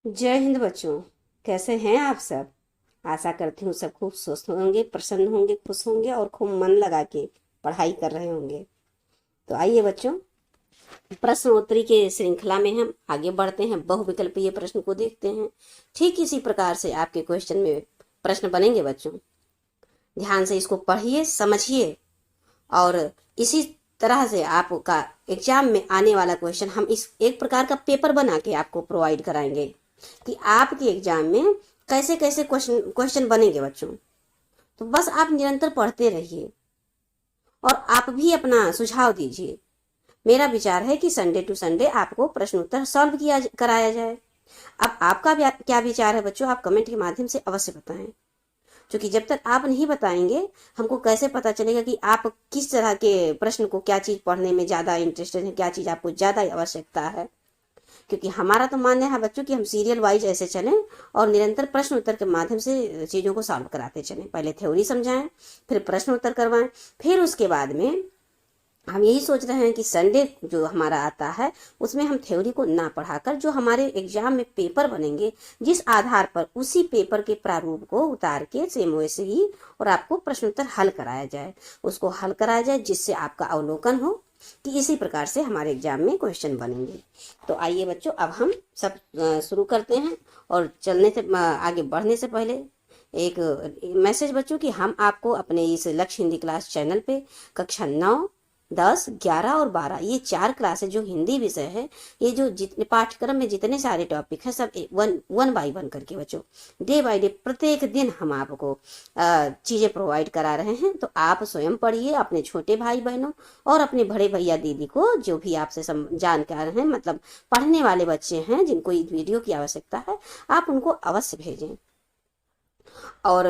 जय हिंद बच्चों। कैसे हैं आप सब। आशा करती हूँ सब खूब स्वस्थ होंगे, प्रसन्न होंगे, खुश होंगे और खूब मन लगा के पढ़ाई कर रहे होंगे। तो आइए बच्चों, प्रश्नोत्तरी के श्रृंखला में हम आगे बढ़ते हैं। बहुविकल्पीय प्रश्न को देखते हैं। ठीक इसी प्रकार से आपके क्वेश्चन में प्रश्न बनेंगे बच्चों। ध्यान से इसको पढ़िए, समझिए और इसी तरह से आपका एग्जाम में आने वाला क्वेश्चन हम इस एक प्रकार का पेपर बना के आपको प्रोवाइड कराएंगे कि आपके एग्जाम में कैसे कैसे क्वेश्चन क्वेश्चन बनेंगे बच्चों। तो बस आप निरंतर पढ़ते रहिए और आप भी अपना सुझाव दीजिए। मेरा विचार है कि संडे टू संडे आपको प्रश्न उत्तर सॉल्व किया कराया जाए। अब आपका क्या विचार है बच्चों, आप कमेंट के माध्यम से अवश्य बताएं। क्योंकि जब तक आप नहीं बताएंगे हमको कैसे पता चलेगा कि आप किस तरह के प्रश्न को, क्या चीज पढ़ने में ज्यादा इंटरेस्टेड है, क्या चीज आपको ज्यादा आवश्यकता है। क्योंकि हमारा तो मानना है बच्चों कि हम सीरियल वाइज ऐसे चलें और निरंतर प्रश्न उत्तर के माध्यम से चीजों को सॉल्व कराते चलें। पहले थ्योरी समझाएं, फिर प्रश्न उत्तर करवाएं, फिर उसके बाद में हम यही सोच रहे हैं कि संडे जो हमारा आता है उसमें हम थ्योरी को ना पढ़ाकर जो हमारे एग्जाम में पेपर बनेंगे, जिस आधार पर उसी पेपर के प्रारूप को उतार के सेम वैसे ही और आपको प्रश्न उत्तर हल कराया जाए, उसको हल कराया जाए जिससे आपका अवलोकन हो कि इसी प्रकार से हमारे एग्जाम में क्वेश्चन बनेंगे। तो आइए बच्चों, अब हम सब शुरू करते हैं। और चलने से आगे बढ़ने से पहले एक मैसेज बच्चों कि हम आपको अपने इस लक्ष्य हिंदी क्लास चैनल पे कक्षा 9, 10, 11 और 12 ये 4 क्लासेस जो हिंदी विषय है, ये जो जितने पाठ्यक्रम में जितने सारे टॉपिक हैं सब वन बाय वन करके बच्चों डे बाय डे प्रत्येक दिन हम आपको चीजें प्रोवाइड करा रहे हैं। तो आप स्वयं पढ़िए, अपने छोटे भाई बहनों और अपने बड़े भैया दीदी को, जो भी आपसे जानकार हैं, मतलब पढ़ने वाले बच्चे हैं जिनको इस वीडियो की आवश्यकता है, आप उनको अवश्य भेजें। और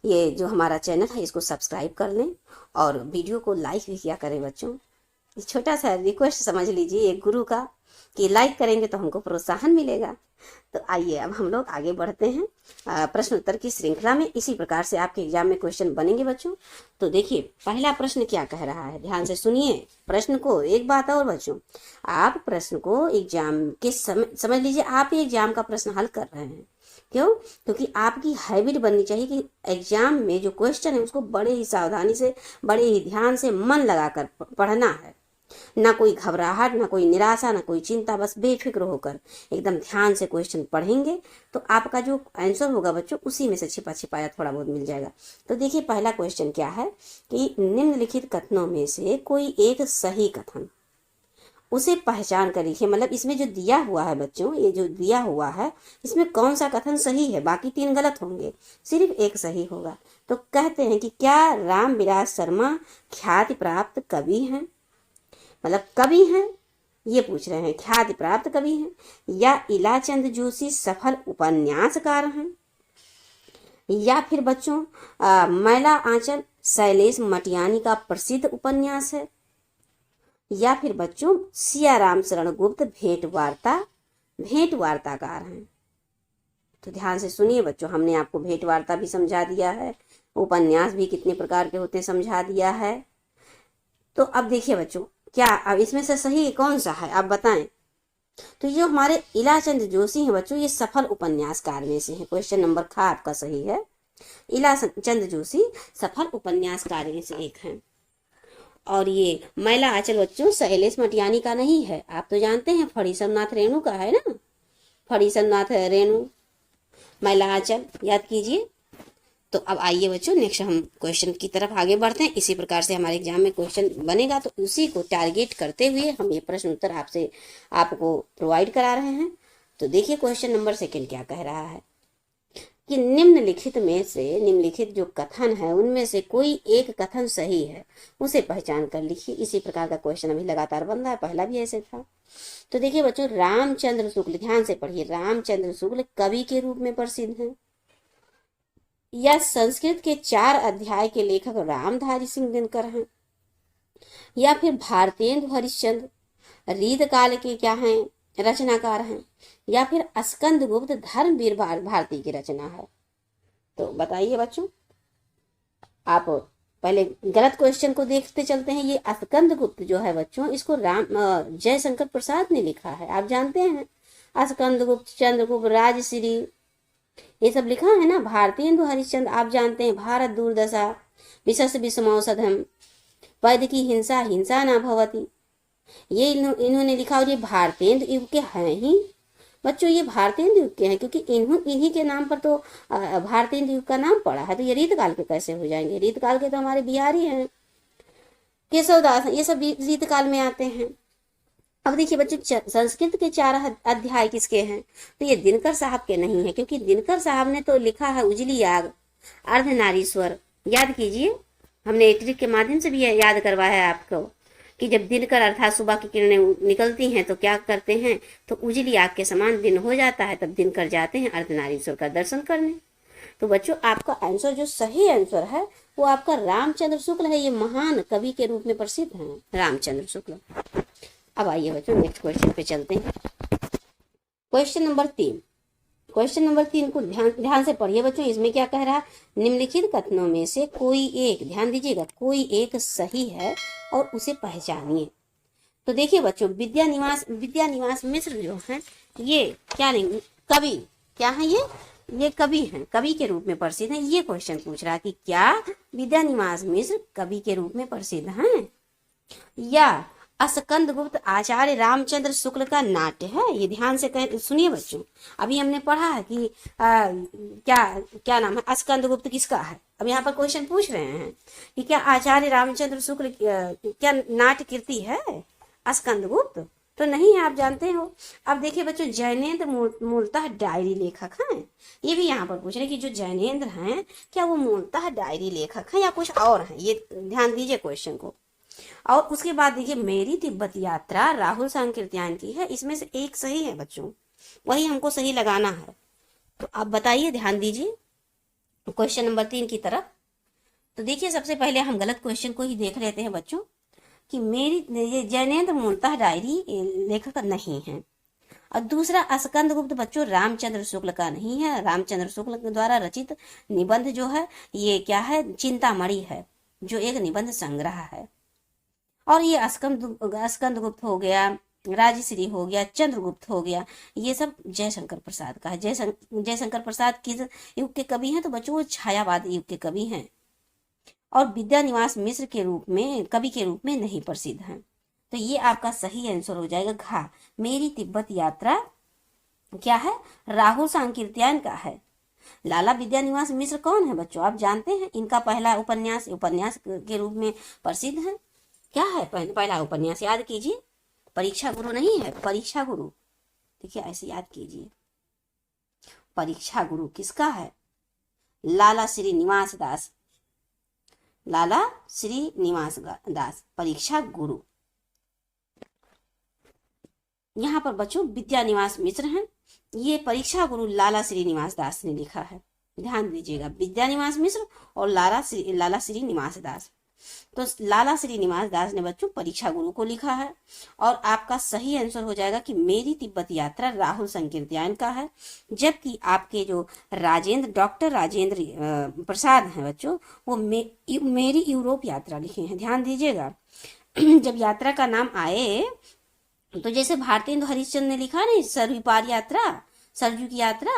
ये जो हमारा चैनल है इसको सब्सक्राइब कर लें और वीडियो को लाइक भी किया करें बच्चों। छोटा सा रिक्वेस्ट समझ लीजिए एक गुरु का, कि लाइक करेंगे तो हमको प्रोत्साहन मिलेगा। तो आइए अब हम लोग आगे बढ़ते हैं प्रश्न उत्तर की श्रृंखला में। इसी प्रकार से आपके एग्जाम में क्वेश्चन बनेंगे बच्चों। तो देखिए पहला प्रश्न क्या कह रहा है, ध्यान से सुनिए प्रश्न को। एक बात और बच्चों, आप प्रश्न को एग्जाम के समझ लीजिए आप ये एग्जाम का प्रश्न हल कर रहे हैं। क्यों? क्योंकि आपकी हैबिट बननी चाहिए कि एग्जाम में जो क्वेश्चन है उसको बड़े ही सावधानी से, बड़े ही ध्यान से मन लगाकर पढ़ना है। ना कोई घबराहट, ना कोई निराशा, ना कोई चिंता, बस बेफिक्र होकर एकदम ध्यान से क्वेश्चन पढ़ेंगे तो आपका जो आंसर होगा बच्चों उसी में से छिपा छिपाया थोड़ा बहुत मिल जाएगा। तो देखिए पहला क्वेश्चन क्या है कि निम्नलिखित कथनों में से कोई एक सही कथन, उसे पहचान कर लिखिए। मतलब इसमें जो दिया हुआ है बच्चों, ये जो दिया हुआ है इसमें कौन सा कथन सही है, बाकी 3 गलत होंगे, सिर्फ एक सही होगा। तो कहते हैं कि क्या रामविलास शर्मा ख्याति प्राप्त कवि हैं, मतलब कवि हैं, ये पूछ रहे हैं, ख्याति प्राप्त कवि हैं, या इलाचंद जोशी सफल उपन्यासकार हैं, या फिर बच्चों मैला आंचल शैलेश मटियानी का प्रसिद्ध उपन्यास है, या फिर बच्चों सियाराम शरण गुप्त भेंट वार्ताकार हैं। तो ध्यान से सुनिए बच्चों, हमने आपको भेंट वार्ता भी समझा दिया है, उपन्यास भी कितने प्रकार के होते समझा दिया है। तो अब देखिए बच्चों, क्या अब इसमें से सही कौन सा है आप बताएं। तो ये हमारे इलाचंद जोशी हैं बच्चों, ये सफल उपन्यासकार में से हैं। क्वेश्चन नंबर ख आपका सही है, इलाचंद जोशी सफल उपन्यासकार में से एक हैं। और ये मैला आंचल बच्चों शैलेश मटियानी का नहीं है, आप तो जानते हैं फणीसरनाथ रेणु का है ना, फणीसरनाथ रेणु मैला आंचल याद कीजिए। तो अब आइए बच्चों नेक्स्ट हम क्वेश्चन की तरफ आगे बढ़ते हैं। इसी प्रकार से हमारे एग्जाम में क्वेश्चन बनेगा तो उसी को टारगेट करते हुए हम ये प्रश्न उत्तर आपको प्रोवाइड करा रहे हैं। तो देखिए क्वेश्चन नंबर 2 क्या कह रहा है कि निम्नलिखित जो कथन है उनमें से कोई एक कथन सही है, उसे पहचान कर लिखिए। इसी प्रकार का क्वेश्चन अभी लगातार बन रहा है, पहला भी ऐसे था। तो देखिए बच्चों, रामचंद्र शुक्ल, ध्यान से पढ़िए, रामचंद्र शुक्ल कवि के रूप में प्रसिद्ध हैं, या संस्कृत के 4 अध्याय के लेखक रामधारी सिंह दिनकर हैं, या फिर भारतेंदु हरिश्चंद्र रीत काल के क्या हैं रचनाकार हैं, या फिर स्कंद गुप्त धर्मवीर भारती की रचना है। तो बताइए बच्चों, आप पहले गलत क्वेश्चन को देखते चलते हैं। ये स्कंद गुप्त जो है बच्चों, इसको राम जयशंकर प्रसाद ने लिखा है, आप जानते हैं। स्कंदगुप्त, चंद्रगुप्त, राजश्री, ये सब लिखा है ना। भारतेंदु हरिश्चंद्र आप जानते हैं, भारत दुर्दशा, विशस विषमौषधम, वैद्य की हिंसा, हिंसा ना भवती, ये इन्होंने लिखा। और ये भारतेंदु युग के हैं ही बच्चों, ये भारतेंदु युग के हैं, क्योंकि इन्हीं के नाम पर तो भारतेंदु युग का नाम पड़ा है। तो ये रीतकाल के कैसे हो जाएंगे? रीतकाल के तो हमारे बिहारी हैं, केशवदास, ये सब रीतकाल में आते हैं। अब देखिए बच्चों, संस्कृत के 4 अध्याय किसके हैं? तो ये दिनकर साहब के नहीं है, क्योंकि दिनकर साहब ने तो लिखा है उजली आग, अर्धनारीश्वर। याद कीजिए, हमने ट्रिक के माध्यम से भी याद करवाया है आपको कि जब दिनकर अर्थात सुबह की किरणें निकलती हैं तो क्या करते हैं, तो उजली आग के समान दिन हो जाता है, तब दिनकर जाते हैं अर्धनारीश्वर का दर्शन करने। तो बच्चों, आपका आंसर जो सही आंसर है वो आपका रामचंद्र शुक्ल है। ये महान कवि के रूप में प्रसिद्ध हैं रामचंद्र शुक्ल। अब आइए बच्चों, नेक्स्ट क्वेश्चन पे चलते हैं। क्वेश्चन नंबर 3, क्वेश्चन नंबर 3 को ध्यान से पढ़िए बच्चों। इसमें क्या कह रहा है? निम्नलिखित कथनों में से कोई एक, ध्यान दीजिएगा, कोई एक सही है और उसे पहचानिए। तो देखिए बच्चों, विद्या निवास मिश्र जो है ये क्या नहीं, कवि क्या है? ये कवि हैं, कवि के रूप में प्रसिद्ध हैं। ये क्वेश्चन पूछ रहा है कि क्या विद्या निवास मिश्र कवि के रूप में प्रसिद्ध हैं, या स्कंदगुप्त आचार्य रामचंद्र शुक्ल का नाट्य है? ये ध्यान से सुनिए बच्चों। अभी हमने पढ़ा है कि क्या क्या नाम है, स्कंदगुप्त किसका है। अब यहाँ पर क्वेश्चन पूछ रहे हैं कि क्या आचार्य रामचंद्र शुक्ल क्या नाट्य कीर्ति है स्कंदगुप्त? तो नहीं है, आप जानते हो। अब देखिए बच्चों, जैनेन्द्र मूलतः डायरी लेखक हैं। ये भी यहाँ पर पूछ रहे कि जो जैनेन्द्र हैं क्या वो मूलतः डायरी लेखक हैं या कुछ और हैं? ये ध्यान दीजिए क्वेश्चन को। और उसके बाद देखिए, मेरी तिब्बत यात्रा राहुल सांकृत्यायन की है। इसमें से एक सही है बच्चों, वही हमको सही लगाना है। तो आप बताइए, ध्यान दीजिए क्वेश्चन नंबर 3 की तरफ। तो देखिए, सबसे पहले हम गलत क्वेश्चन को ही देख लेते हैं बच्चों कि ये जैनेन्द्र मूलतः डायरी लेखक नहीं है। और दूसरा, स्कंदगुप्त बच्चों रामचंद्र शुक्ल का नहीं है। रामचंद्र शुक्ल के द्वारा रचित निबंध जो है ये क्या है? चिंतामणि है, जो एक निबंध संग्रह है। और ये स्कंदगुप्त हो गया, राजश्री हो गया, चंद्रगुप्त हो गया, ये सब जयशंकर प्रसाद का है। जयशंकर प्रसाद किस युग के कवि हैं? तो बच्चों वो छायावाद युग के कवि हैं और विद्या निवास मिश्र के रूप में कवि के रूप में नहीं प्रसिद्ध हैं। तो ये आपका सही आंसर हो जाएगा घ, मेरी तिब्बत यात्रा क्या है? राहुल सांकृत्यायन का है। लाला विद्या निवास मिश्र कौन है बच्चों? आप जानते हैं, इनका पहला उपन्यास के रूप में प्रसिद्ध है। क्या है पहला उपन्यास? याद कीजिए, परीक्षा गुरु नहीं है, परीक्षा गुरु। देखिए ऐसे याद कीजिए, परीक्षा गुरु किसका है? लाला श्रीनिवास दास, लाला श्रीनिवास दास, परीक्षा गुरु। यहाँ पर बच्चों विद्या निवास मिश्र हैं, ये परीक्षा गुरु लाला श्रीनिवास दास ने लिखा है। ध्यान दीजिएगा, विद्या निवास मिश्र और लाला श्रीनिवास दास। तो लाला श्रीनिवास दास ने बच्चों परीक्षा गुरु को लिखा है। और आपका सही आंसर हो जाएगा कि मेरी तिब्बत यात्रा राहुल सांकृत्यायन का है। जबकि आपके जो डॉक्टर राजेंद्र प्रसाद हैं बच्चों, वो मेरी यूरोप यात्रा लिखे हैं। ध्यान दीजिएगा, जब यात्रा का नाम आए तो जैसे भारतेंदु हरिश्चंद्र ने लिखा ना सरयुपार यात्रा, सरयू की यात्रा,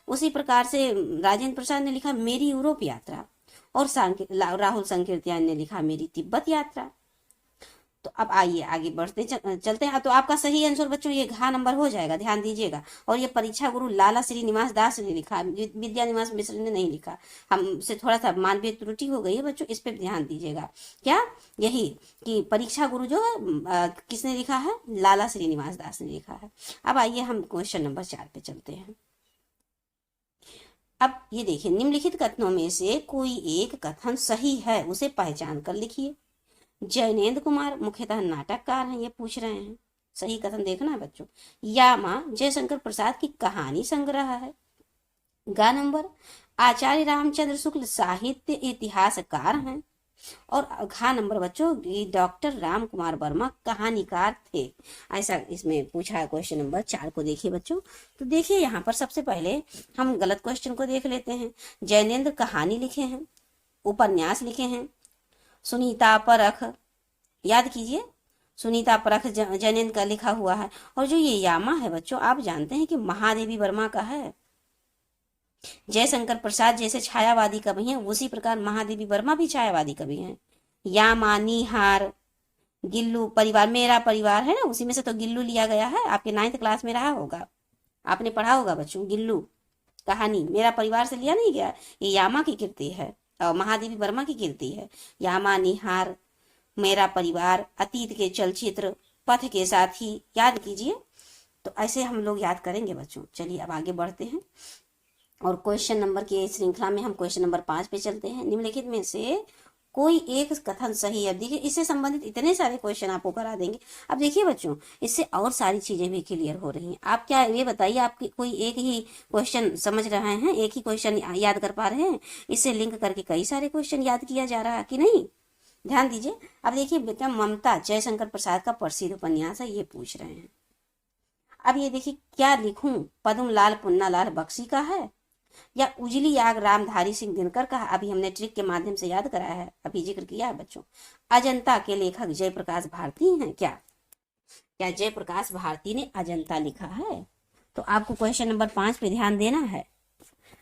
उसी प्रकार से राजेंद्र प्रसाद ने लिखा मेरी यूरोप यात्रा और राहुल सांकृत्यायन ने लिखा मेरी तिब्बत यात्रा। तो अब आइए आगे बढ़ते चलते हैं। तो आपका सही आंसर बच्चों ये घ नंबर हो जाएगा, ध्यान दीजिएगा। और ये परीक्षा गुरु लाला श्रीनिवास दास ने लिखा, विद्या निवास मिश्र ने नहीं लिखा। हमसे थोड़ा सा मानवीय त्रुटि हो गई है बच्चों, इस पे ध्यान दीजिएगा। क्या यही कि परीक्षा गुरु जो है किसने लिखा है? लाला श्रीनिवास दास ने लिखा है। अब आइए हम क्वेश्चन नंबर 4 पे चलते हैं। अब ये देखिए, निम्नलिखित कथनों में से कोई एक कथन सही है, उसे पहचान कर लिखिए। जैनेन्द्र कुमार मुख्यतः नाटककार हैं, ये पूछ रहे हैं। सही कथन देखना है बच्चों। या माँ जयशंकर प्रसाद की कहानी संग्रह है। गा नंबर, आचार्य रामचंद्र शुक्ल साहित्य इतिहासकार हैं। और घा नंबर बच्चों, डॉक्टर राम कुमार वर्मा कहानीकार थे। ऐसा इसमें पूछा है क्वेश्चन नंबर 4 को। देखिए बच्चों, तो देखिए यहाँ पर सबसे पहले हम गलत क्वेश्चन को देख लेते हैं। जैनेन्द्र कहानी लिखे हैं, उपन्यास लिखे हैं। सुनीता परख, याद कीजिए, सुनीता परख जैन का लिखा हुआ है। और जो ये यामा है बच्चों, आप जानते हैं कि महादेवी वर्मा का है। जयशंकर प्रसाद जैसे छायावादी कवि हैं, उसी प्रकार महादेवी वर्मा भी छायावादी कवि हैं। यामा, निहार, गिल्लू परिवार, मेरा परिवार है ना, उसी में से तो गिल्लू लिया गया है। आपके 9th क्लास में रहा होगा, आपने पढ़ा होगा बच्चों, गिल्लू कहानी मेरा परिवार से लिया नहीं गया। ये यामा की कृति है और महादेवी वर्मा की कृति है। यामा, निहार, मेरा परिवार, अतीत के चलचित्र, पथ के साथी, याद कीजिए। तो ऐसे हम लोग याद करेंगे बच्चों। चलिए अब आगे बढ़ते हैं और क्वेश्चन नंबर की श्रृंखला में हम क्वेश्चन नंबर 5 पे चलते हैं। निम्नलिखित में से कोई एक कथन सही है। देखिए इससे संबंधित इतने सारे क्वेश्चन आपको करा देंगे। अब देखिए बच्चों, इससे और सारी चीजें भी क्लियर हो रही हैं। आप क्या ये बताइए, आप कोई एक ही क्वेश्चन समझ रहे हैं, एक ही क्वेश्चन याद कर पा रहे हैं? इससे लिंक करके कई सारे क्वेश्चन याद किया जा रहा है कि नहीं? ध्यान दीजिए। अब देखिए बेटा, ममता जयशंकर प्रसाद का प्रसिद्ध उपन्यास है, ये पूछ रहे हैं। अब ये देखिए, क्या लिखूं, पद्म लाल पुन्नालाल बख्शी का है या उजली आग रामधारी सिंह दिनकर का? अभी हमने ट्रिक के माध्यम से याद कराया है, अभी जिक्र किया है बच्चों। अजंता के लेखक जयप्रकाश भारती हैं क्या? क्या जयप्रकाश भारती ने अजंता लिखा है? तो आपको क्वेश्चन नंबर 5 पे ध्यान देना है।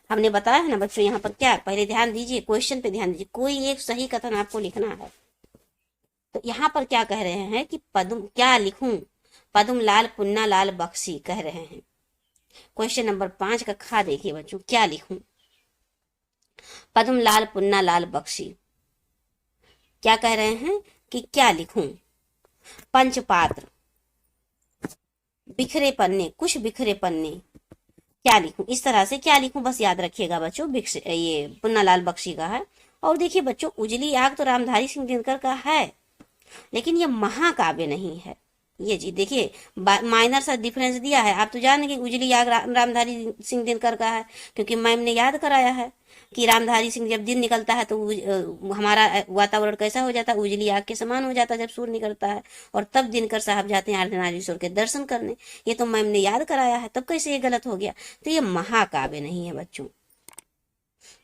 हमने बताया है ना बच्चों, यहाँ पर क्या, पहले ध्यान दीजिए, क्वेश्चन पे ध्यान दीजिए। कोई एक सही कथन आपको लिखना है। तो यहाँ पर क्या कह रहे हैं कि पद्म, क्या लिखूं, पद्म लाल पुन्नालाल बख्शी कह रहे हैं। क्वेश्चन नंबर 5 का खा देखिए बच्चों, क्या लिखूं, पद्म लाल पुन्नालाल बख्शी क्या कह रहे हैं कि क्या लिखूं? पंचपात्र, बिखरे पन्ने, कुछ बिखरे पन्ने, क्या लिखूं? इस तरह से क्या लिखूं, बस याद रखिएगा बच्चों। ये पुन्नालाल बख्शी का है। और देखिए बच्चों, उजली आग तो रामधारी सिंह दिनकर का है, लेकिन ये महाकाव्य नहीं है। ये जी देखिए, माइनर सा डिफरेंस दिया है। आप तो जानेंगे उजली आग रामधारी सिंह दिनकर का है, क्योंकि मैम ने याद कराया है कि रामधारी सिंह जब दिन निकलता है तो हमारा वातावरण कैसा हो जाता है, उजली आग के समान हो जाता है जब सूर्य निकलता है। और तब दिनकर साहब जाते हैं अर्धनारीश्वर के दर्शन करने। ये तो मैम ने याद कराया है, तब कैसे ये गलत हो गया? तो ये महाकाव्य नहीं है बच्चों,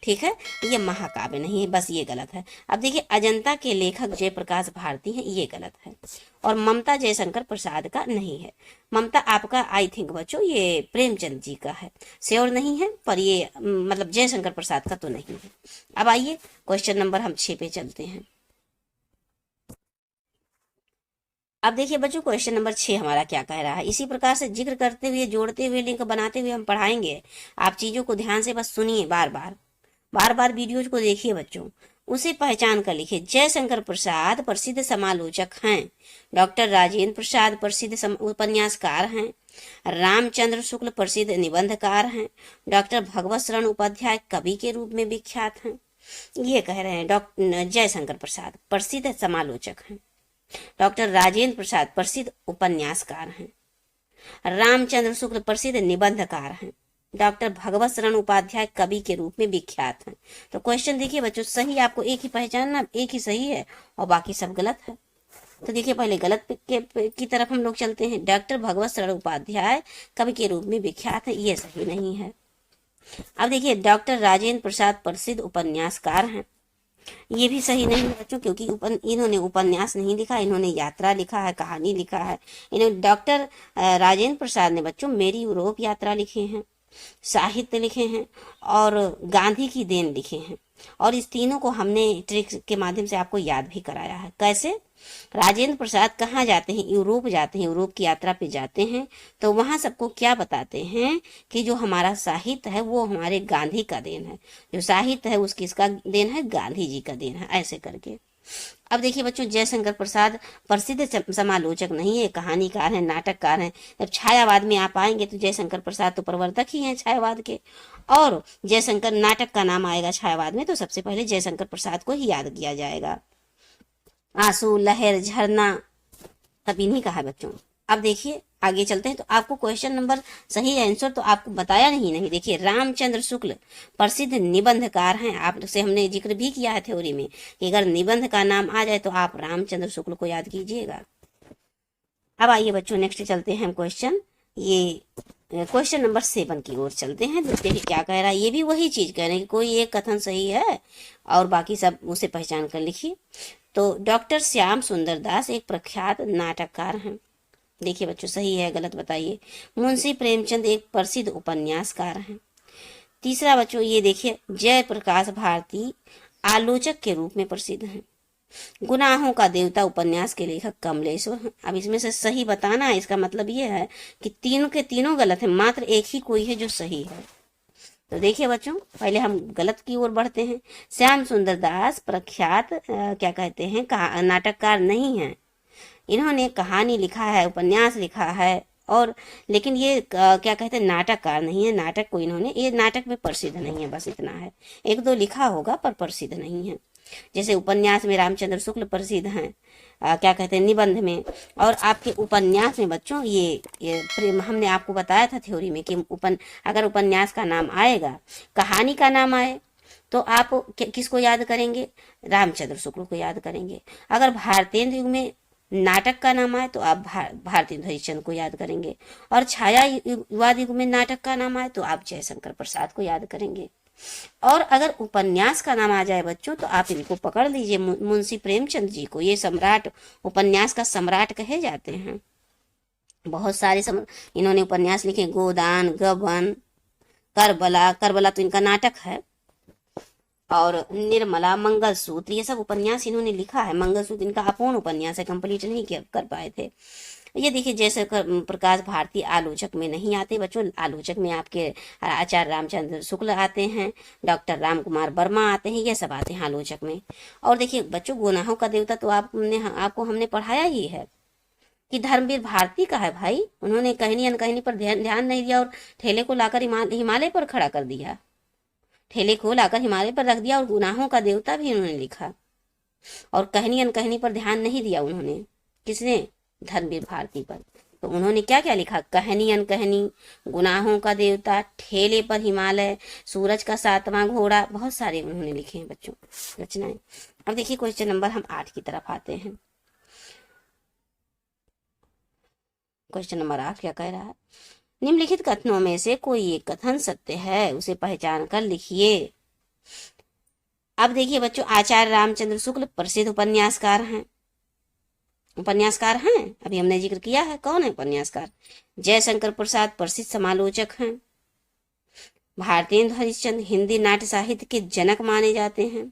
ठीक है, ये महाकाव्य नहीं है, बस ये गलत है। अब देखिए, अजंता के लेखक जयप्रकाश भारती हैं, ये गलत है। और ममता जयशंकर प्रसाद का नहीं है। ममता आपका आई थिंक बच्चों ये प्रेमचंद जी का है, श्योर नहीं है, पर ये मतलब जयशंकर प्रसाद का तो नहीं है। अब आइए क्वेश्चन नंबर हम 6 पे चलते हैं। अब देखिए बच्चों, क्वेश्चन नंबर 6 हमारा क्या कह रहा है। इसी प्रकार से जिक्र करते हुए, जोड़ते हुए, लिंक बनाते हुए हम पढ़ाएंगे। आप चीजों को ध्यान से बस सुनिए, बार बार वीडियोज को देखिए बच्चों, उसे पहचान कर लिखिए। जयशंकर प्रसाद प्रसिद्ध समालोचक हैं। डॉक्टर राजेंद्र प्रसाद प्रसिद्ध उपन्यासकार हैं। रामचंद्र शुक्ल प्रसिद्ध निबंधकार हैं। डॉक्टर भगवत शरण उपाध्याय कवि के रूप में विख्यात हैं। ये कह रहे हैं डॉक्टर जयशंकर प्रसाद प्रसिद्ध समालोचक हैं। डॉक्टर राजेंद्र प्रसाद प्रसिद्ध उपन्यासकार हैं। रामचंद्र शुक्ल प्रसिद्ध निबंधकार हैं। डॉक्टर भगवत शरण उपाध्याय कवि के रूप में विख्यात हैं। तो क्वेश्चन देखिए बच्चों, सही आपको एक ही पहचानना, एक ही सही है और बाकी सब गलत है। तो देखिए पहले गलत की तरफ हम लोग चलते हैं। डॉक्टर भगवत शरण उपाध्याय कवि के रूप में विख्यात है, ये सही नहीं है। अब देखिए, डॉक्टर राजेंद्र प्रसाद प्रसिद्ध उपन्यासकार हैं, ये भी सही नहीं है बच्चों, क्योंकि इन्होंने उपन्यास नहीं लिखा, इन्होंने यात्रा लिखा है, कहानी लिखा है। इन्होंने डॉक्टर राजेंद्र प्रसाद ने बच्चों मेरी यूरोप यात्रा लिखे हैं, साहित्य लिखे हैं और गांधी की देन लिखे हैं। और इस तीनों को हमने ट्रिक्स के माध्यम से आपको याद भी कराया है। कैसे? राजेंद्र प्रसाद कहाँ जाते हैं? यूरोप जाते हैं, यूरोप की यात्रा पे जाते हैं। तो वहां सबको क्या बताते हैं कि जो हमारा साहित्य है वो हमारे गांधी का देन है, जो साहित्य है उसकी इसका देन है, गांधी जी का देन है, ऐसे करके। अब देखिए बच्चों, जयशंकर प्रसाद प्रसिद्ध समालोचक नहीं है, कहानीकार हैं, नाटककार हैं। जब छायावाद में आप आएंगे तो जयशंकर प्रसाद तो प्रवर्तक ही हैं छायावाद के, और जयशंकर नाटक का नाम आएगा छायावाद में तो सबसे पहले जयशंकर प्रसाद को ही याद किया जाएगा। आंसू, लहर, झरना सब इन्हीं का है बच्चों। अब देखिए आगे चलते हैं। तो आपको क्वेश्चन नंबर सही आंसर तो आपको बताया नहीं। देखिए, रामचंद्र शुक्ल प्रसिद्ध निबंधकार हैं। आपसे हमने जिक्र भी किया है थ्योरी में कि अगर निबंध का नाम आ जाए तो आप रामचंद्र शुक्ल को याद कीजिएगा। अब आइए बच्चों, नेक्स्ट चलते हैं हम क्वेश्चन नंबर 7 की ओर चलते हैं। देखते हैं क्या कह रहा है। ये भी वही चीज कह रहे हैं कि कोई एक कथन सही है और बाकी सब उसे पहचान कर लिखिए। तो डॉक्टर श्याम सुंदर दास एक प्रख्यात नाटककार हैं। देखिए बच्चों, सही है गलत बताइए। मुंशी प्रेमचंद एक प्रसिद्ध उपन्यासकार हैं। तीसरा बच्चों ये देखिए, जयप्रकाश भारती आलोचक के रूप में प्रसिद्ध हैं। गुनाहों का देवता उपन्यास के लेखक कमलेश्वर हैं। अब इसमें से सही बताना है, इसका मतलब ये है कि तीनों के तीनों गलत हैं, मात्र एक ही कोई है जो सही है। तो देखिए बच्चों, पहले हम गलत की ओर बढ़ते हैं। श्याम सुंदर दास प्रख्यात क्या कहते हैं नाटककार नहीं है। इन्होंने कहानी लिखा है, उपन्यास लिखा है, और लेकिन ये क्या कहते हैं नाटककार नहीं है। नाटक को इन्होंने, ये नाटक में प्रसिद्ध नहीं है, बस इतना है। एक दो लिखा होगा पर प्रसिद्ध नहीं है। जैसे उपन्यास में रामचंद्र शुक्ल प्रसिद्ध हैं, क्या कहते हैं निबंध में। और आपके उपन्यास में बच्चों ये हमने आपको बताया था थ्योरी में कि अगर उपन्यास का नाम आएगा, कहानी का नाम आए, तो आप किसको याद करेंगे? रामचंद्र शुक्ल को याद करेंगे। अगर भारतेंद्र युग में नाटक का नाम आए तो आप भारतेंद्र हरिश्चंद्र को याद करेंगे। और छायावाद युग में नाटक का नाम आए तो आप जयशंकर प्रसाद को याद करेंगे। और अगर उपन्यास का नाम आ जाए बच्चों तो आप इनको पकड़ लीजिए, मुंशी प्रेमचंद जी को। ये सम्राट, उपन्यास का सम्राट कहे जाते हैं। बहुत सारे इन्होंने उपन्यास लिखे, गोदान, गबन, करबला। करबला तो इनका नाटक है। और निर्मला, मंगलसूत्र, ये सब उपन्यास इन्होंने लिखा है। मंगलसूत्र इनका अपूर्ण उपन्यास है, कंप्लीट नहीं कर पाए थे। ये देखिए, जैसे प्रकाश भारती आलोचक में नहीं आते बच्चों। आलोचक में आपके आचार्य रामचंद्र शुक्ल आते हैं, डॉक्टर राम कुमार वर्मा आते हैं, ये सब आते हैं आलोचक में। और देखिए बच्चों, गुनाहों का देवता तो आपको हमने पढ़ाया ही है कि धर्मवीर भारती का है भाई। उन्होंने कहानी अनकहानी पर ध्यान नहीं दिया और ठेले को लाकर हिमालय पर खड़ा कर दिया। ठेले को लाकर हिमालय पर रख दिया और गुनाहों का देवता भी उन्होंने लिखा। और कहानी अनकहानी पर ध्यान नहीं दिया उन्होंने। किसने? धर्मवीर भारती पर। तो उन्होंने क्या क्या लिखा? कहानी अनकहानी, गुनाहों का देवता, ठेले पर हिमालय, सूरज का सातवां घोड़ा, बहुत सारे उन्होंने लिखे हैं बच्चों रचनाएं। अब देखिए क्वेश्चन नंबर हम 8 की तरफ आते हैं। क्वेश्चन नंबर 8 क्या कह रहा है? निम्नलिखित कथनों में से कोई एक कथन सत्य है, उसे पहचान कर लिखिए। अब देखिए बच्चों, आचार्य रामचंद्र शुक्ल प्रसिद्ध उपन्यासकार हैं। अभी हमने जिक्र किया है। कौन है उपन्यासकार? जयशंकर प्रसाद प्रसिद्ध समालोचक हैं। भारतेंद्र हरिश्चंद्र हिंदी नाट्य साहित्य के जनक माने जाते हैं।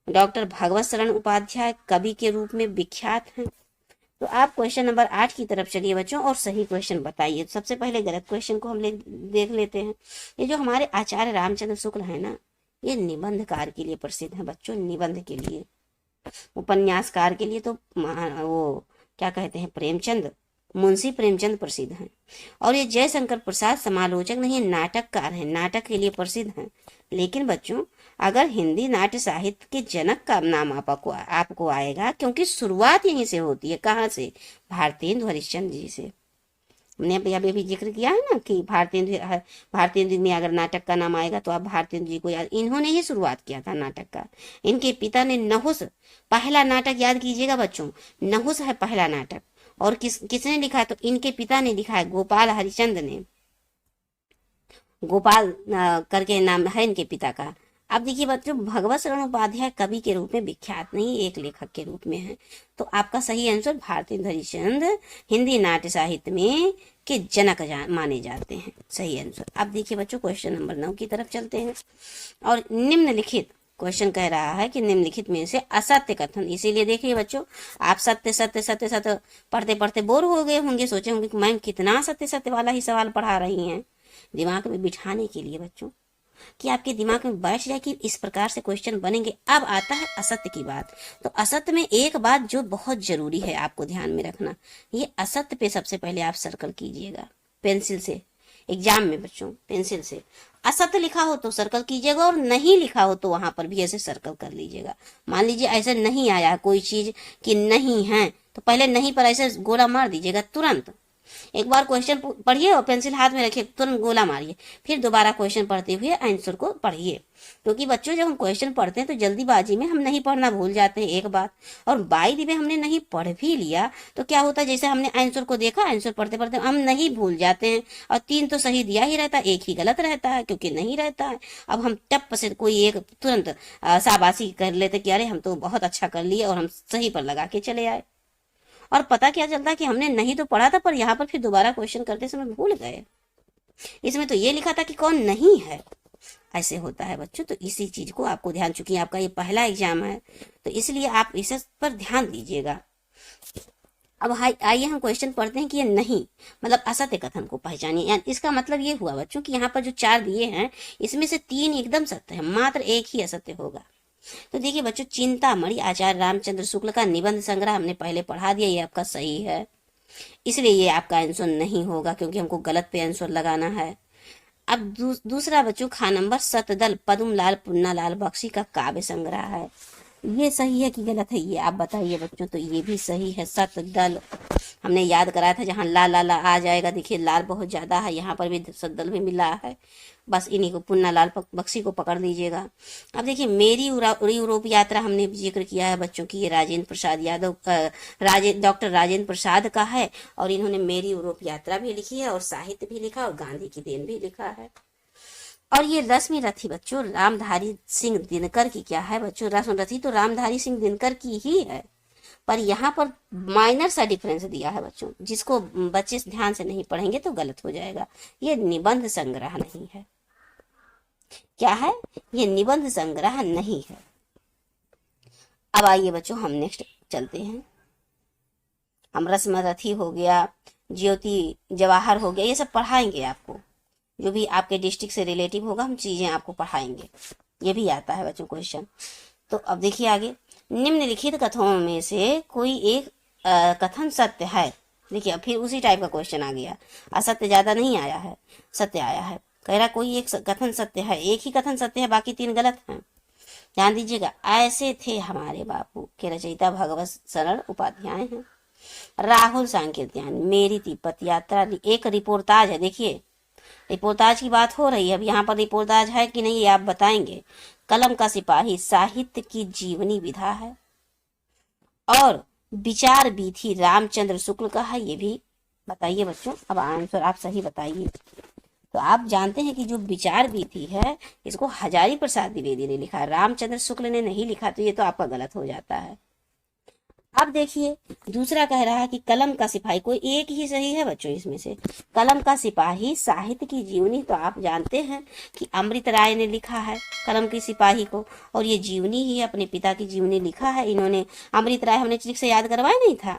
डॉक्टर भगवत शरण उपाध्याय कवि के रूप में विख्यात हैं। तो आप क्वेश्चन नंबर 8 की तरफ चलिए बच्चों और सही क्वेश्चन बताइए। सबसे पहले गलत क्वेश्चन को हम देख लेते हैं। ये जो हमारे आचार्य रामचंद्र शुक्ल है ना, ये निबंधकार के लिए प्रसिद्ध है बच्चों, निबंध के लिए। उपन्यासकार के लिए तो वो क्या कहते हैं, प्रेमचंद, मुंशी प्रेमचंद प्रसिद्ध हैं। और ये जयशंकर प्रसाद समालोचक नहीं, नाटककार हैं, नाटक के लिए प्रसिद्ध हैं। लेकिन बच्चों, अगर हिंदी नाट्य साहित्य के जनक का नाम आपको आएगा, क्योंकि शुरुआत यहीं से होती है। कहाँ से? भारतेंद्र हरिश्चंद्र जी से। हमने अभी जिक्र किया है ना कि भारतेंद्र में अगर नाटक का नाम आएगा तो आप भारतेंद्र जी को याद, इन्होंने ही शुरुआत किया था नाटक का। इनके पिता ने नहुस, पहला नाटक याद कीजिएगा बच्चों, नहुस है पहला नाटक। और किसने लिखा है? तो इनके पिता ने लिखा है, गोपाल हरिचंद ने। गोपाल करके नाम है इनके पिता का। अब देखिए बच्चों, भगवत शरण उपाध्याय कवि के रूप में विख्यात नहीं, एक लेखक के रूप में है। तो आपका सही आंसर भारतेंद्र हरिश्चंद्र हिंदी नाट्य साहित्य में के जनक माने जाते हैं, सही आंसर। अब देखिए बच्चों, क्वेश्चन नंबर 9 की तरफ चलते हैं। और निम्नलिखित क्वेश्चन कह रहा है कि निम्नलिखित में से असत्य कथन, इसीलिए देखिए बच्चों, आप सत्य सत्य सत्य सत्य पढ़ते पढ़ते बोर हो गए होंगे, सोचे होंगे कि मैम कितना सत्य सत्य वाला ही सवाल पढ़ा रही हैं। दिमाग में बिठाने के लिए बच्चों, कि आपके दिमाग में बैठ जाए कि इस प्रकार से क्वेश्चन बनेंगे। अब आता है असत्य की बात। तो असत्य में एक बात जो बहुत जरूरी है आपको ध्यान में रखना, ये असत्य पे सबसे पहले आप सर्कल कीजिएगा पेंसिल से। एग्जाम में बच्चों पेंसिल से असत्य लिखा हो तो सर्कल कीजिएगा, और नहीं लिखा हो तो वहां पर भी ऐसे सर्कल कर लीजिएगा। मान लीजिए ऐसे नहीं आया कोई चीज कि नहीं है, तो पहले नहीं पर ऐसे गोला मार दीजिएगा तुरंत। एक बार क्वेश्चन पढ़िए और पेंसिल हाथ में रखिए, तुरंत गोला मारिए, फिर दोबारा क्वेश्चन पढ़ते हुए आंसर को पढ़िए। क्योंकि बच्चों जब हम क्वेश्चन पढ़ते हैं तो जल्दीबाजी में हम नहीं पढ़ना भूल जाते हैं एक बात, और बाई दी वे हमने नहीं पढ़ भी लिया तो क्या होता है, जैसे हमने आंसर को देखा, आंसर पढ़ते पढ़ते हम नहीं भूल जाते हैं, और 3 तो सही दिया ही रहता है, एक ही गलत रहता है क्योंकि नहीं रहता है। अब हम टप से कोई एक तुरंत शाबाशी कर लेते कि अरे हम तो बहुत अच्छा कर लिए और हम सही पर लगा के चले आए, और पता क्या चलता कि हमने नहीं तो पढ़ा था पर यहाँ पर फिर दोबारा क्वेश्चन करते समय भूल गए, इसमें तो ये लिखा था कि कौन नहीं है। ऐसे होता है बच्चों, तो इसी चीज को आपको ध्यान, चूंकि आपका ये पहला एग्जाम है तो इसलिए आप इस पर ध्यान दीजिएगा। अब आइए हम क्वेश्चन पढ़ते हैं कि ये नहीं मतलब असत्य कथन को पहचानिए। यानी इसका मतलब ये हुआ बच्चों कि यहाँ पर जो 4 दिए हैं इसमें से 3 एकदम सत्य है, मात्र एक ही असत्य होगा। तो देखिए बच्चों, चिंतामणि आचार्य रामचंद्र शुक्ल का निबंध संग्रह हमने पहले पढ़ा दिया, ये आपका सही है, इसलिए ये आपका आंसर नहीं होगा क्योंकि हमको गलत पे आंसर लगाना है। अब दूसरा बच्चों, खा नंबर, सतदल पद्मलाल पुन्नालाल बख्शी का काव्य संग्रह है, ये सही है कि गलत है, ये आप बताइए बच्चों। तो ये भी सही है, सतदल हमने याद कराया था, जहाँ ला ला ला आ जाएगा, देखिए लाल बहुत ज्यादा है, यहाँ पर भी सतदल में मिला है, बस इन्हीं को पुन्नालाल बख्शी को पकड़ लीजिएगा। अब देखिए मेरी यूरोप यात्रा हमने जिक्र किया है बच्चों की, ये राजेंद्र प्रसाद यादव डॉक्टर राजेंद्र प्रसाद का है, और इन्होंने मेरी यूरोप यात्रा भी लिखी है और साहित्य भी लिखा और गांधी की देन भी लिखा है। और ये रश्मि रथी बच्चों रामधारी सिंह दिनकर की क्या है बच्चों, रश्मि रथी तो रामधारी सिंह दिनकर की ही है, पर यहाँ पर माइनर सा डिफरेंस दिया है बच्चों, जिसको बच्चे ध्यान से नहीं पढ़ेंगे तो गलत हो जाएगा। ये निबंध संग्रह नहीं है, क्या है, ये निबंध संग्रह नहीं है। अब आइए बच्चों हम नेक्स्ट चलते हैं, हम रश्मि रथी हो गया, ज्योति जवाहर हो गया, ये सब पढ़ाएंगे आपको, जो भी आपके डिस्ट्रिक्ट से रिलेटिव होगा हम चीजें आपको पढ़ाएंगे, ये भी आता है बच्चों क्वेश्चन। तो अब देखिए आगे, निम्नलिखित कथनों में से कोई एक कथन सत्य है। देखिए फिर उसी टाइप का क्वेश्चन आ गया, असत्य ज्यादा नहीं आया है, सत्य आया है। कह रहा कोई एक कथन सत्य है, एक ही कथन सत्य है, बाकी 3 गलत हैं। ध्यान दीजिएगा, ऐसे थे हमारे बापू के रचयिता भगवत शरण उपाध्याय हैं। राहुल सांकीर्तन, मेरी तिब्बत यात्रा एक रिपोर्टाज है। देखिए रिपोर्टाज की बात हो रही है, अब यहाँ पर रिपोर्टाज है कि नहीं ये आप बताएंगे। कलम का सिपाही साहित्य की जीवनी विधा है, और विचार बीथी रामचंद्र शुक्ल का है, ये भी बताइए बच्चों। अब आंसर आप सही बताइए। तो आप जानते हैं कि जो विचार बीथी है इसको हजारी प्रसाद द्विवेदी ने लिखा, रामचंद्र शुक्ल ने नहीं लिखा, तो ये तो आपका गलत हो जाता है। अब देखिए दूसरा कह रहा है कि कलम का सिपाही, कोई एक ही सही है बच्चों इसमें से, कलम का सिपाही साहित्य की जीवनी, तो आप जानते हैं कि अमृत राय ने लिखा है कलम की सिपाही को, और ये जीवनी ही अपने पिता की जीवनी लिखा है इन्होंने। अमृत राय हमने ट्रिक से याद करवाया नहीं था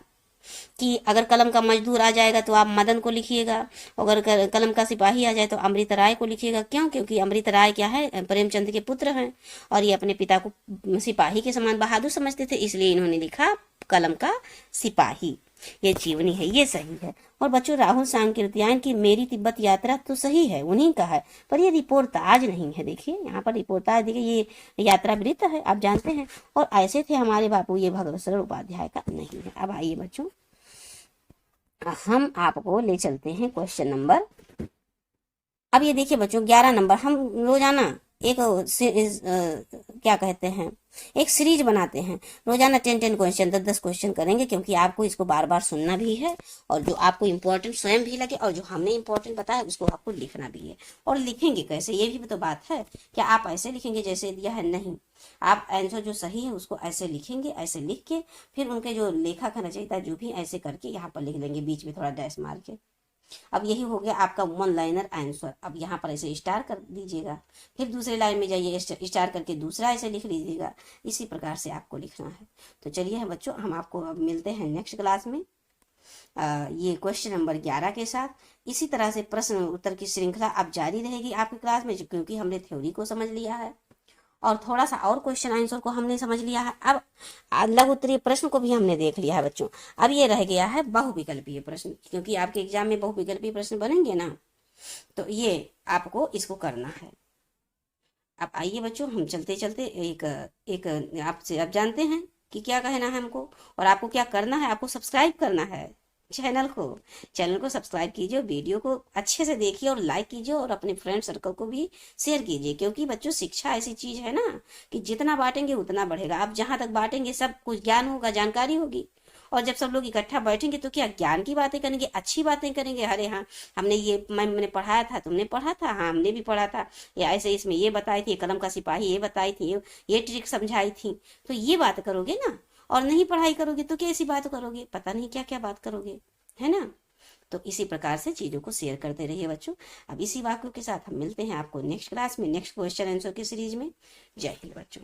कि अगर कलम का मजदूर आ जाएगा तो आप मदन को लिखिएगा, अगर कलम का सिपाही आ जाए तो अमृत राय को लिखिएगा। क्यों? क्योंकि अमृत राय क्या है, प्रेमचंद के पुत्र हैं, और ये अपने पिता को सिपाही के समान बहादुर समझते थे, इसलिए इन्होंने लिखा कलम का सिपाही, ये जीवनी है, ये सही है। और बच्चों राहुल सांकीर्तन की मेरी तिब्बत यात्रा तो सही है, उन्हीं का है, पर ये रिपोर्टाज नहीं है। देखिए यहाँ पर रिपोर्टाज, देखिए ये यात्रा वृत्त है, आप जानते हैं, और ऐसे थे हमारे बापू, ये भगवत शरण उपाध्याय का नहीं है। अब आइए बच्चों हम आपको ले चलते हैं क्वेश्चन नंबर, अब ये देखिए बच्चों 11 नंबर, हम रोजाना एक क्या कहते हैं, एक सीरीज बनाते हैं, रोजाना 10 क्वेश्चन, 10 क्वेश्चन करेंगे, क्योंकि आपको इसको बार बार सुनना भी है, और जो आपको इम्पोर्टेंट स्वयं भी लगे, और जो हमने इम्पोर्टेंट बताया उसको आपको लिखना भी है। और लिखेंगे कैसे, ये भी तो बात है, क्या आप ऐसे लिखेंगे जैसे दिया है? नहीं, आप आंसर जो सही है उसको ऐसे लिखेंगे, ऐसे लिख के फिर उनके जो लेखक है रचयिता जो भी ऐसे करके यहाँ पर लिख लेंगे, बीच में थोड़ा डैश मार के। अब यही हो गया आपका 1 लाइनर आंसर। अब यहाँ पर ऐसे स्टार कर दीजिएगा, फिर दूसरे लाइन में जाइए, स्टार करके दूसरा ऐसे लिख लीजिएगा, इसी प्रकार से आपको लिखना है। तो चलिए बच्चों हम आपको अब मिलते हैं नेक्स्ट क्लास में ये क्वेश्चन नंबर 11 के साथ। इसी तरह से प्रश्न उत्तर की श्रृंखला अब जारी रहेगी आपकी क्लास में, क्योंकि हमने थ्योरी को समझ लिया है और थोड़ा सा और क्वेश्चन आंसर को हमने समझ लिया है। अब लघु उत्तरीय प्रश्न को भी हमने देख लिया है बच्चों। अब ये रह गया है बहुविकल्पीय प्रश्न, क्योंकि आपके एग्जाम में बहुविकल्पीय प्रश्न बनेंगे ना, तो ये आपको इसको करना है। अब आइए बच्चों हम चलते चलते एक आपसे, आप जानते हैं कि क्या कहना है हमको और आपको क्या करना है, आपको सब्सक्राइब करना है चैनल को सब्सक्राइब कीजिए, वीडियो को अच्छे से देखिए और लाइक कीजिए और अपने फ्रेंड सर्कल को भी शेयर कीजिए, क्योंकि बच्चों शिक्षा ऐसी चीज है ना कि जितना बांटेंगे उतना बढ़ेगा। आप जहां तक बांटेंगे सब कुछ ज्ञान होगा, जानकारी होगी। और जब सब लोग इकट्ठा बैठेंगे तो क्या ज्ञान की बातें करेंगे, अच्छी बातें करेंगे। अरे हाँ, हमने ये मैंने पढ़ाया था, तुमने पढ़ा था, हाँ हमने भी पढ़ा था, या ऐसे इसमें ये बताई थी, कलम का सिपाही ये बताई थी, ये ट्रिक समझाई थी। तो ये बात करोगे ना। और नहीं पढ़ाई करोगे तो कैसी बात करोगे, पता नहीं क्या क्या बात करोगे, है ना। तो इसी प्रकार से चीजों को शेयर करते रहिए बच्चों। अब इसी वाक्यों के साथ हम मिलते हैं आपको नेक्स्ट क्लास में, नेक्स्ट क्वेश्चन आंसर की सीरीज में। जय हिंद बच्चों।